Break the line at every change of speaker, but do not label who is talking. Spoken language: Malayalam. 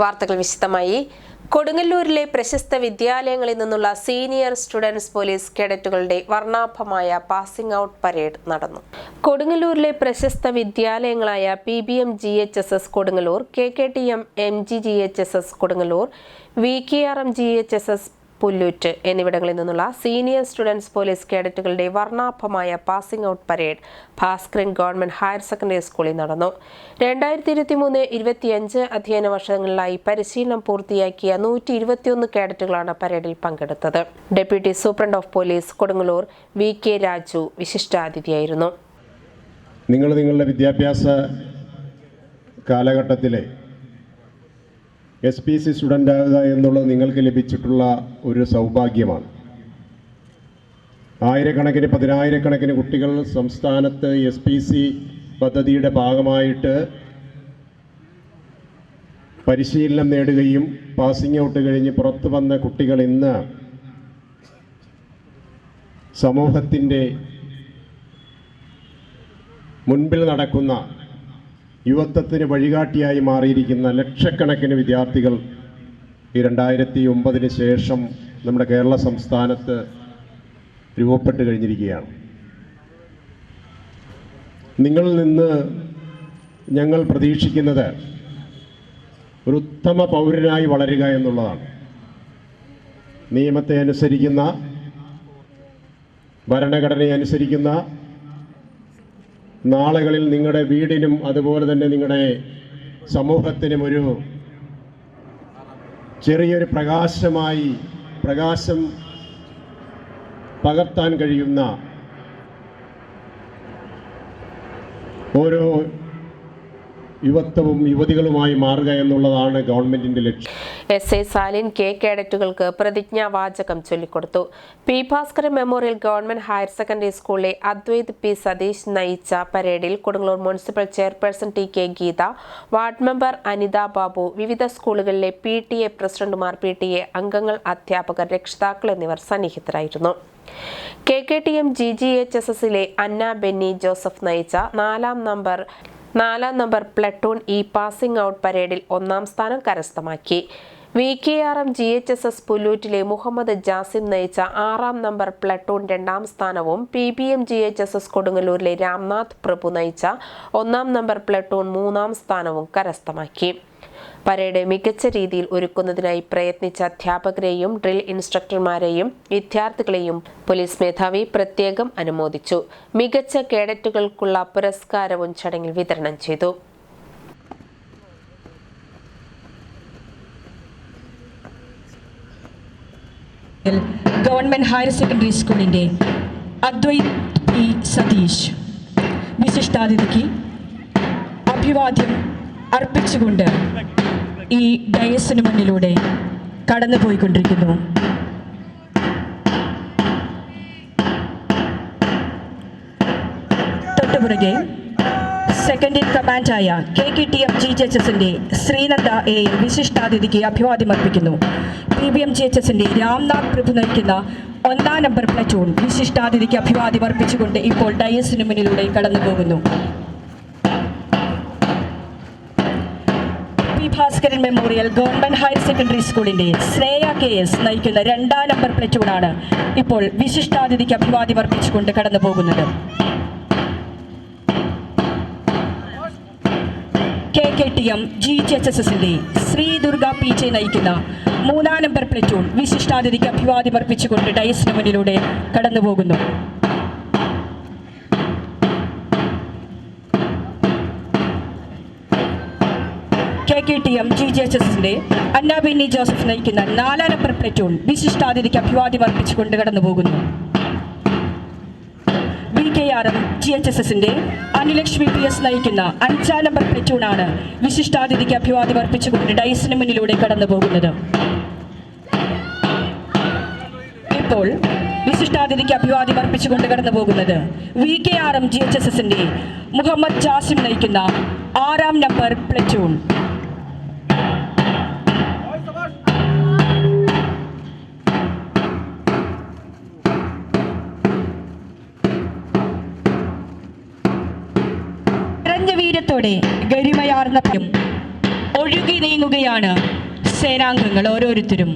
വാർത്തകൾ വിശദമായി. കൊടുങ്ങല്ലൂരിലെ പ്രശസ്ത വിദ്യാലയങ്ങളിൽ നിന്നുള്ള സീനിയർ സ്റ്റുഡൻസ് പോലീസ് കേഡറ്റുകളുടെ വർണ്ണാഭമായ പാസിംഗ് ഔട്ട് പരേഡ് നടന്നു. കൊടുങ്ങല്ലൂരിലെ പ്രശസ്ത വിദ്യാലയങ്ങളായ PBM GHSS Kodungallur, KKTM MGGHSS Kodungallur, VKRM GHSS Pullut എന്നിവിടങ്ങളിൽ നിന്നുള്ള സീനിയർ സ്റ്റുഡൻസ് പോലീസ് കേഡറ്റുകളുടെ വർണ്ണാഭമായ passing out parade Bhaskaran government higher secondary സ്കൂളിൽ നടന്നു. 2023-25 അധ്യയന വർഷങ്ങളിലായി പരിശീലനം പൂർത്തിയാക്കിയ 121 കേഡറ്റുകളാണ് പരേഡിൽ പങ്കെടുത്തത്. Deputy superintendent of police Kodungallur VK Raju വിശിഷ്ടാതിഥിയായിരുന്നു.
നിങ്ങളുടെ വിദ്യാഭ്യാസ കാലഘട്ടത്തിലെ SPC സ്റ്റുഡൻ്റ് ആകുക എന്നുള്ളത് നിങ്ങൾക്ക് ലഭിച്ചിട്ടുള്ള ഒരു സൗഭാഗ്യമാണ്. ആയിരക്കണക്കിന് പതിനായിരക്കണക്കിന് കുട്ടികൾ സംസ്ഥാനത്ത് SPC പദ്ധതിയുടെ ഭാഗമായിട്ട് പരിശീലനം നേടുകയും പാസിംഗ് ഔട്ട് കഴിഞ്ഞ് പുറത്തു വന്ന കുട്ടികൾ ഇന്ന് സമൂഹത്തിൻ്റെ മുൻപിൽ നടക്കുന്ന യുവത്വത്തിന് വഴികാട്ടിയായി മാറിയിരിക്കുന്ന ലക്ഷക്കണക്കിന് വിദ്യാർത്ഥികൾ ഈ 2009 ശേഷം നമ്മുടെ കേരള സംസ്ഥാനത്ത് രൂപപ്പെട്ട് കഴിഞ്ഞിരിക്കുകയാണ്. നിങ്ങളിൽ നിന്ന് ഞങ്ങൾ പ്രതീക്ഷിക്കുന്നത് ഒരു ഉത്തമ പൗരനായി വളരുക എന്നുള്ളതാണ്. നിയമത്തെ അനുസരിക്കുന്ന, ഭരണഘടനയെ അനുസരിക്കുന്ന, നാളുകളിൽ നിങ്ങളുടെ വീടിനും അതുപോലെ തന്നെ നിങ്ങളുടെ സമൂഹത്തിനും ഒരു ചെറിയൊരു പ്രകാശം പകർത്താൻ കഴിയുന്ന ഓരോ യുവത്വവും യുവതികളുമായി മാറുക എന്നുള്ളതാണ് ഗവൺമെന്റിന്റെ ലക്ഷ്യം.
SI സാലിൻ K കേഡറ്റുകൾക്ക് പ്രതിജ്ഞാവാചകം ചൊല്ലിക്കൊടുത്തു. P Bhaskaran memorial government higher secondary സ്കൂളിലെ അദ്വൈത് P സതീഷ് നയിച്ച പരേഡിൽ Kodungallur municipal chairperson TK Geetha, ward member Anitha Babu, വിവിധ സ്കൂളുകളിലെ PTA പ്രസിഡന്റുമാർ, PTA അംഗങ്ങൾ, അധ്യാപകർ, രക്ഷിതാക്കൾ എന്നിവർ സന്നിഹിതരായിരുന്നു. KKTM GGHSSലെ അന്ന ബെന്നി ജോസഫ് നയിച്ച 4 നമ്പർ പ്ലട്ടൂൺ ഈ പാസിംഗ് ഔട്ട് പരേഡിൽ 1ാം സ്ഥാനം കരസ്ഥമാക്കി. VKRM GHSS പുല്ലൂറ്റിലെ മുഹമ്മദ് ജാസിം നയിച്ച 6ാം നമ്പർ പ്ലട്ടൂൺ 2ാം സ്ഥാനവും PBM GHSS കൊടുങ്ങല്ലൂരിലെ രാംനാഥ് പ്രഭു നയിച്ച 1ാം നമ്പർ പ്ലട്ടൂൺ 3ാം സ്ഥാനവും കരസ്ഥമാക്കി. പരേഡ് മികച്ച രീതിയിൽ ഒരുക്കുന്നതിനായി പ്രയത്നിച്ച അധ്യാപകരെയും ഡ്രിൽ ഇൻസ്ട്രക്ടർമാരെയും വിദ്യാർത്ഥികളെയും പോലീസ് മേധാവി പ്രത്യേകം അനുമോദിച്ചു. മികച്ച കേഡറ്റുകൾക്കുള്ള പുരസ്കാരവും ചടങ്ങിൽ വിതരണം ചെയ്തു.
ഗവൺമെന്റ് ഹയർ സെക്കൻഡറി സ്കൂളിന്റെ അദ്വൈത് P സതീഷ് വിശിഷ്ടാതിഥിക്ക് അഭിവാദ്യം അർപ്പിച്ചുകൊണ്ട് ഈ ഡയസിന് മുന്നിലൂടെ കടന്നുപോയിക്കൊണ്ടിരിക്കുന്നു. തൊട്ടുപുറകെ സെക്കൻഡ് ഇൻ കമാൻഡായ KKTM GHSSന്റെ ശ്രീനന്ദ AM വിശിഷ്ടാതിഥിക്ക് അഭിവാദ്യം അർപ്പിക്കുന്നു. PBM GHSന്റെ രാംനാഥ് പ്രഭു നയിക്കുന്ന 1ാം നമ്പർ പ്ലറ്റൂൺ വിശിഷ്ടാതിഥിക്ക് അഭിവാദ്യം അർപ്പിച്ചുകൊണ്ട് ഇപ്പോൾ ഡയസിന് മുന്നിലൂടെ കടന്നുപോകുന്നു. Bhaskaran memorial government higher secondary സ്കൂളിന്റെ ശ്രേയ KS നയിക്കുന്ന 2ാം നമ്പർ പ്ലറ്റൂണാണ് ഇപ്പോൾ വിശിഷ്ടാതിഥിക്ക് അഭിവാദ്യം അർപ്പിച്ചുകൊണ്ട് കടന്നു പോകുന്നത്. KKTM GHSSന്റെ ശ്രീ ദുർഗ PJ നയിക്കുന്ന 3ാം നമ്പർ പ്ലറ്റൂൺ വിശിഷ്ടാതിഥിക്ക് അഭിവാദ്യം അർപ്പിച്ചുകൊണ്ട് ഡയസിന് മുന്നിലൂടെ കടന്നു പോകുന്നു. KKTM GHSSന്റെ അന്ന ബെന്നി ജോസഫ് നയിക്കുന്ന 4ാം നമ്പർ പ്ലറ്റൂൺ വിശിഷ്ടാതിഥിക്ക് അഭിവാദ്യം അർപ്പിച്ചുകൊണ്ട് കടന്നു പോകുന്നു. VKRM GHSSന്റെ അനുലക്ഷ്മി PS നയിക്കുന്ന 5ാം നമ്പർ പ്ലറ്റൂണാണ് വിശിഷ്ടാതിഥിക്ക് അഭിവാദ്യം അർപ്പിച്ചുകൊണ്ട് ഡയസിന് മുന്നിലൂടെ കടന്നു പോകുന്നത്. ഇപ്പോൾ വിശിഷ്ടാതിഥിക്ക് അഭിവാദ്യം അർപ്പിച്ചുകൊണ്ട് കടന്നു പോകുന്നത് VKRM GHSSന്റെ മുഹമ്മദ് ജാസിം നയിക്കുന്ന 6ാം നമ്പർ പ്ലറ്റൂൺ. വീര്യത്തോടെ ഗരിമയാർന്ന ഒഴുകി നീങ്ങുകയാണ് സേനാംഗങ്ങൾ ഓരോരുത്തരും.